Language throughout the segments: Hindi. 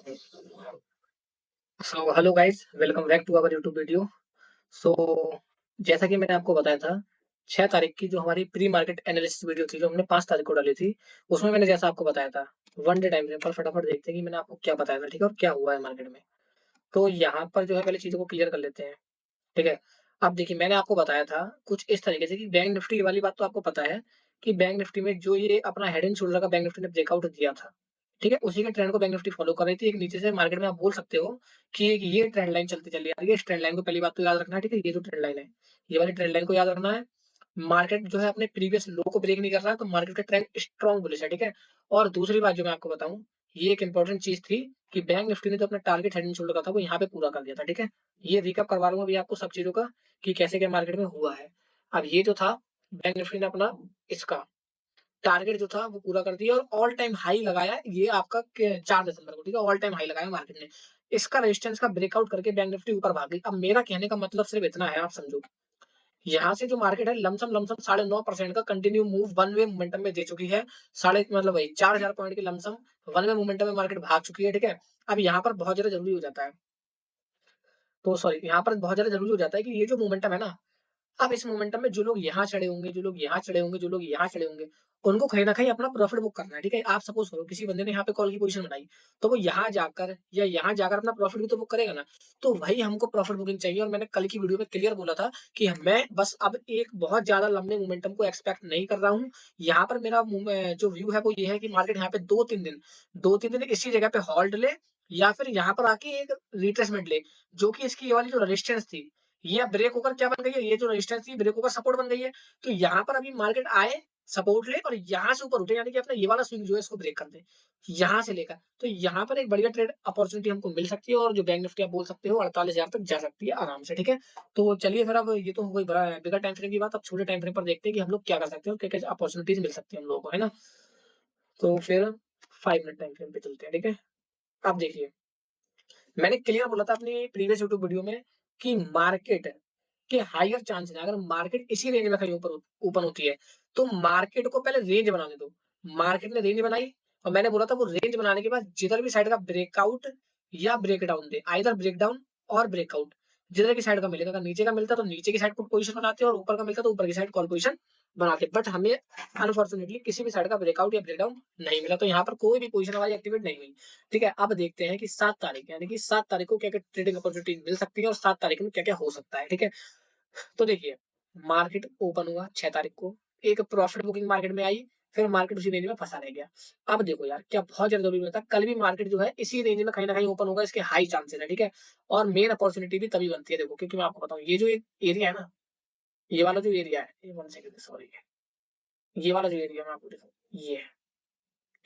So hello guys, welcome back to our YouTube video. So जैसा कि मैंने आपको बताया था, 6 तारीख की जो हमारी प्री मार्केट एनालिसिस वीडियो थी, जो हमने 5 तारीख को डाली थी, उसमें मैंने जैसा आपको बताया था, वन डे टाइम फ्रेम पर फटाफट देखते हैं कि मैंने आपको क्या बताया था, ठीक है, और क्या हुआ है मार्केट में। तो यहाँ पर जो है पहले चीज़ों को क्लियर कर लेते हैं, ठीक है। अब देखिए, मैंने आपको बताया था कुछ इस तरीके से कि बैंक निफ्टी वाली बात तो आपको पता है कि बैंक निफ्टी में जो ये अपना हेड एंड शोल्डर का बैंक निफ्टी ने ब्रेकआउट दिया था, ठीक है, उसी के ट्रेंड को बैंक निफ्टी फॉलो कर रही थी। एक नीचे से मार्केट में आप बोल सकते हो कि एक ये ट्रेंड लाइन चलती चली आ रही है। इस ट्रेंड लाइन को पहली बात तो याद रखना है, ठीक है। ये जो ट्रेंड लाइन है, ये वाली ट्रेंड लाइन को याद रखना है। मार्केट जो है अपने प्रीवियस लो को ब्रेक नहीं कर रहा है, तो मार्केट का ट्रेंड स्ट्रॉन्ग बुलिश है, ठीक है। और दूसरी बात जो मैं आपको बताऊं, ये एक इंपॉर्टेंट चीज थी कि बैंक निफ्टी ने जो अपना टारगेट हेड एंड शोल्डर का था वो यहाँ पे पूरा कर दिया था, ठीक है। ये रिकअप करवा लूंगा अभी आपको सब चीजों का कि कैसे क्या मार्केट में हुआ है। अब ये जो था, बैंक निफ्टी ने अपना इसका टारगेट जो था वो पूरा कर दिया और ऑल टाइम हाई लगाया। ये आपका 4 दिसंबर को, ठीक है, ऑल टाइम हाई लगाया मार्केट ने। इसका रेजिस्टेंस का ब्रेकआउट करके बैंक निफ्टी ऊपर भाग गई। अब मेरा कहने का मतलब सिर्फ इतना है, आप समझो, यहाँ से जो मार्केट है लमसम लमसम 9.5% का continue move one way momentum में दे चुकी है। साढ़े मतलब वही 4,000 पॉइंट की लमसम वन वे मोमेंटम में मार्केट भाग चुकी है, ठीक है। अब यहाँ पर बहुत ज्यादा जरूरी हो जाता है, तो सॉरी, यहाँ पर बहुत ज्यादा जरूरी हो जाता है कि ये जो मोमेंटम है ना, अब इस मोमेंटम में जो लोग यहाँ चढ़े होंगे, जो लोग यहाँ चढ़े होंगे, जो लोग यहाँ चढ़े होंगे, उनको कहीं ना कहीं अपना प्रॉफिट बुक करना है, ठीक है। आप सपोज करो किसी बंदे ने यहाँ पे कॉल की पोजीशन बनाई, तो वो यहाँ जाकर या यहाँ जाकर अपना प्रॉफिट भी तो बुक करेगा ना। तो वही हमको प्रॉफिट बुकिंग चाहिए। और मैंने कल की वीडियो में क्लियर बोला था कि मैं बस अब एक बहुत ज्यादा लंबे मोमेंटम को एक्सपेक्ट नहीं कर रहा हूँ। यहाँ पर मेरा जो व्यू है वो ये है कि मार्केट यहाँ पे 2-3 दिन इसी जगह पे होल्ड ले, या फिर यहाँ पर आके एक रिट्रेसमेंट ले, जो कि इसकी ये वाली जो रेजिस्टेंस थी, ये ब्रेक होकर क्या बन गई है, ये जो रेजिस्टेंस थी ब्रेक होकर सपोर्ट बन गई है। तो यहाँ पर अभी मार्केट आए, सपोर्ट ले और यहाँ से ऊपर उठे, यानी कि अपना ये वाला स्विंग जो है इसको ब्रेक कर दे यहाँ से लेकर, तो यहाँ पर एक बढ़िया ट्रेड अपॉर्चुनिटी हमको मिल सकती है। और जो बैंक निफ्टी आप बोल सकते हो 48,000 तक जा सकती है आराम से, ठीक है। तो चलिए फिर, अब ये तो हो गई बड़ा बिगर टाइम फ्रेम की बात। अब छोटे टाइम फ्रेम पर देखते हैं कि हम लोग क्या कर सकते हैं, क्या क्या अपॉर्चुनिटीज मिल सकती है हम लोगों को, है ना। तो फिर 5 मिनट टाइम फ्रेम पे चलते हैं, ठीक है। अब देखिए, मैंने क्लियर बोला था अपनी प्रीवियस यूट्यूब वीडियो में कि मार्केट के हायर चांसेस है, अगर मार्केट इसी रेंज में कहीं ऊपर ओपन होती है, तो मार्केट को पहले रेंज बनाने दो। मार्केट ने रेंज बनाई, और मैंने बोला था वो रेंज बनाने के बाद जिधर भी साइड का ब्रेकआउट या ब्रेकडाउन दे, आइदर ब्रेकडाउन और ब्रेकआउट, जिधर की साइड का मिलेगा, अगर नीचे का मिलता तो नीचे की साइड पुट पोजीशन बनाते और ऊपर का मिलता तो ऊपर की साइड कॉल पोजीशन बनाते। बट हमें अनफॉर्चुनेटली किसी भी साइड का ब्रेकआउट या ब्रेकडाउन नहीं मिला, तो यहाँ पर कोई भी पोजीशन हमारी एक्टिवेट नहीं हुई, ठीक है। अब देखते हैं कि 7 तारीख, यानी कि 7 तारीख को क्या क्या ट्रेडिंग अपॉर्चुनिटी मिल सकती है और 7 तारीख में क्या क्या हो सकता है, ठीक है। तो देखिए, मार्केट ओपन हुआ 6 तारीख को, एक प्रॉफिट बुकिंग मार्केट में आई, फिर मार्केट उसी रेंज में फंसा रह गया। अब देखो यार, क्या बहुत ज्यादा जरूरी होता है, कल भी मार्केट जो है इसी रेंज में कहीं ना कहीं ओपन होगा, इसके हाई चांसेस है, ठीक है। और मेन अपॉर्चुनिटी भी तभी बनती है, देखो, क्योंकि मैं आपको बताऊं, ये जो एक एरिया है ना, ये वाला जो एरिया है, ये 1 सेकंड, सॉरी, ये वाला जो एरिया मैं आपको दिखाऊं, ये है,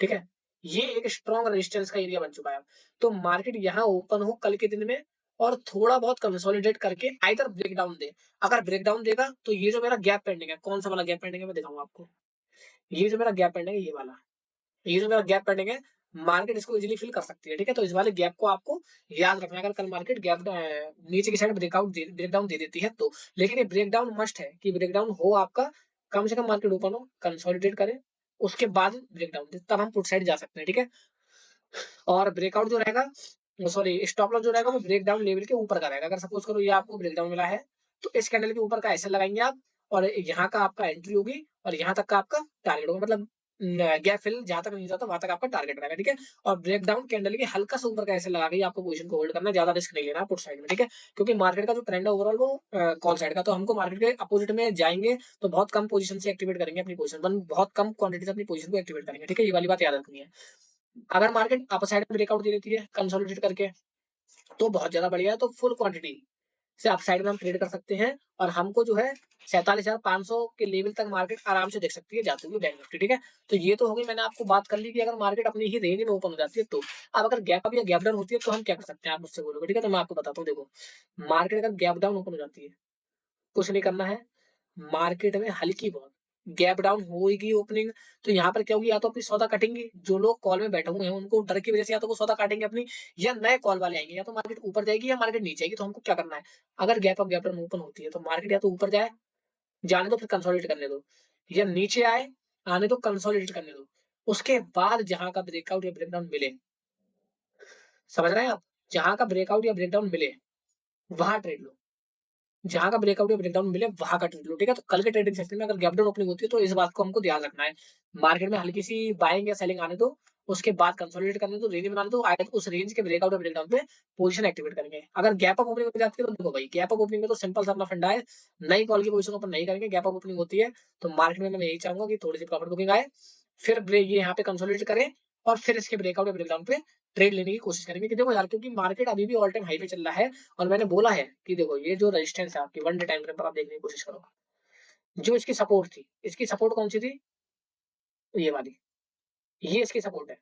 ठीक है। ये एक स्ट्रॉन्ग रेजिस्टेंस का एरिया बन चुका है। तो मार्केट यहाँ ओपन हो कल के दिन में और थोड़ा बहुत कंसोलिडेट करके आइदर ब्रेकडाउन दे। अगर ब्रेकडाउन देगा तो ये जो मेरा गैप पेंडिंग है, कौन सा वाला गैप पेंडिंग है मैं दिखाऊंगा आपको। ये जो मेरा गैप पेंडिंग है, ये वाला, ये जो मेरा गैप पेंडिंग है, मार्केट इसको इजीली फिल कर सकती है, ठीक है। तो इस वाले गैप को आपको याद रखना है, अगर कल मार्केट गैप नीचे की साइड ब्रेकडाउन दे देती है तो। लेकिन ये ब्रेकडाउन मस्ट है कि ब्रेकडाउन हो आपका, कम से कम मार्केट ओपन हो, कंसोलिडेट करे, उसके बाद ब्रेकडाउन दे, तब हम पुट साइड जा सकते हैं, ठीक है। और ब्रेकआउट जो रहेगा, सॉरी, स्टॉप लॉस जो रहेगा वो ब्रेक डाउन लेवल के ऊपर का रहेगा। अगर सपोज करो ये आपको ब्रेक डाउन मिला है, तो इस कैंडल के ऊपर का ऐसे लगाएंगे आप, और यहाँ का आपका एंट्री होगी और यहाँ तक का आपका टारगेट होगा, मतलब गैप फिल जहां तक नहीं जाता वहां तक आपका टारगेट रहेगा, ठीक है। और ब्रेक डाउन कैंडल के हल्का सा ऊपर का ऐसे लगा के आपको पोजीशन को होल्ड करना है, ज्यादा रिस्क नहीं लेना पुट साइड में, ठीक है। क्योंकि मार्केट का जो ट्रेंड है ओवरऑल वो कॉल साइड का, तो हमको मार्केट के अपोजिट में जाएंगे तो बहुत कम पोजीशन से एक्टिवेट करेंगे अपनी पोजीशन, बहुत कम क्वांटिटी से अपनी पोजीशन को एक्टिवेट करेंगे, ठीक है। ये वाली बात याद रखनी है। अगर मार्केट अपर साइड में ब्रेकआउट दे देती है कंसोलिडेट करके, तो बहुत ज्यादा बढ़िया है, तो फुल क्वांटिटी से अप साइड में हम ट्रेड कर सकते हैं। और हमको जो है 47,500 के लेवल तक मार्केट आराम से देख सकती है जाते हुए बैंक निफ्टी, ठीक है। तो ये तो हो गई, मैंने आपको बात कर ली कि अगर मार्केट अपनी ही रेंज में ओपन हो जाती है तो। अब अगर गैप अप या गैप डाउन होती है तो हम क्या कर सकते हैं, आप मुझसे बोलोगे, ठीक है। तो मैं आपको बताता हूँ, देखो, मार्केट अगर गैप डाउन ओपन हो जाती है, कुछ नहीं करना है, मार्केट में हल्की बहुत गैप डाउन होगी ओपनिंग, तो यहाँ पर क्या होगी, या तो अपनी सौदा कटेंगे, जो लोग कॉल में बैठे हुए हैं उनको डर की वजह से, या तो वो सौदा काटेंगे अपनी, या नए कॉल वाले आएंगे, या तो मार्केट ऊपर जाएगी या मार्केट नीचे आएगी। तो हमको क्या करना है, अगर gap up gap down open होती है तो मार्केट या तो ऊपर जाए, जाने दो, फिर कंसोलिडेट करने दो, या नीचे आए, आने दो, कंसोलिडेट करने दो, उसके बाद जहां का ब्रेकआउट या ब्रेकडाउन मिले, समझ रहे हैं आप? जहाँ का ब्रेकआउट या ब्रेकडाउन मिले, वहाँ ट्रेड लो। जहाँ का ब्रेकआउट या ब्रेकडाउन मिले वहाँ का ट्रेड लो, ठीक है? तो कल के ट्रेडिंग सेशन में अगर गैप डाउन ओपनिंग होती है तो इस बात को हमको ध्यान रखना है। मार्केट में हल्की सी बाइंग या सेलिंग आने दो, उसके बाद कंसोलिडेट करने दो, रेंज बनाने दो, आए तो उस रेंज के ब्रेकआउट या ब्रेकडाउन पे पोजीशन एक्टिवेट करेंगे। अगर गैप अप ओपनिंग हो जाती है तो देखो भाई, गैप अप ओपनिंग में तो सिंपल सा अपना फंडा है, नई कॉल की पोजीशन ओपन नहीं करेंगे, गैप अप ओपनिंग होती है तो मार्केट में मैं यही चाहूंगा कि थोड़ी सी प्रॉफिट बुकिंग आए, फिर ब्रेक ये यहाँ पे कंसोलिडेट करें और फिर इसके ब्रेकआउट या ब्रेकडाउन पे ट्रेड लेने की कोशिश करेंगे कि देखो यार, क्योंकि मार्केट अभी भी ऑल टाइम हाई पे चल रहा है। और मैंने बोला है कि देखो ये जो रेजिस्टेंस है आपकी वन डे टाइम फ्रेम पर आप देखने की कोशिश करो, जो इसकी सपोर्ट थी, इसकी सपोर्ट कौन सी थी? ये वाली, ये इसकी सपोर्ट है।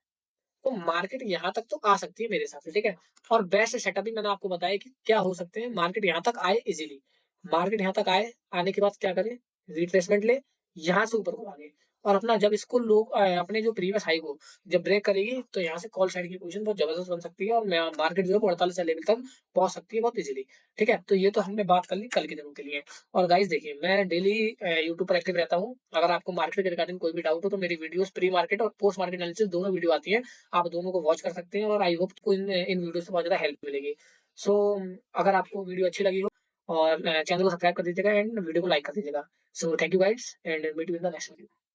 तो मार्केट यहाँ तक तो आ सकती है मेरे हिसाब से, ठीक है? और बेस्ट सेटअप भी मैंने आपको बताया कि क्या हो सकते हैं, मार्केट यहाँ तक आए इजीली, मार्केट यहाँ तक आए, आने के बाद क्या करे, रिट्रेसमेंट ले, यहाँ से ऊपर को आगे, और अपना जब इसको लोग अपने जो प्रीवियस हाई को जब ब्रेक करेगी तो यहाँ से कॉल साइड की पोजीशन बहुत जबरदस्त बन सकती है और मार्केट जो है 48 लेवल तक पहुंच सकती है बहुत इजीली, ठीक है? तो ये तो हमने बात कर ली कल के दिनों के लिए। और गाइस देखिए, मैं डेली यूट्यूब पर एक्टिव रहता हूँ। अगर आपको मार्केट के रिगार्डिंग कोई भी डाउट हो तो मेरी वीडियोस प्री मार्केट और पोस्ट मार्केट एनालिसिस दोनों वीडियो आती है, आप दोनों को वॉच कर सकते हैं और आई होप को इन वीडियो से बहुत ज़्यादा हेल्प मिलेगी। सो अगर आपको वीडियो अच्छी लगी हो और चैनल को सब्सक्राइब कर दीजिएगा एंड वीडियो को लाइक कर दीजिएगा। So thank you guys and meet you in the next video.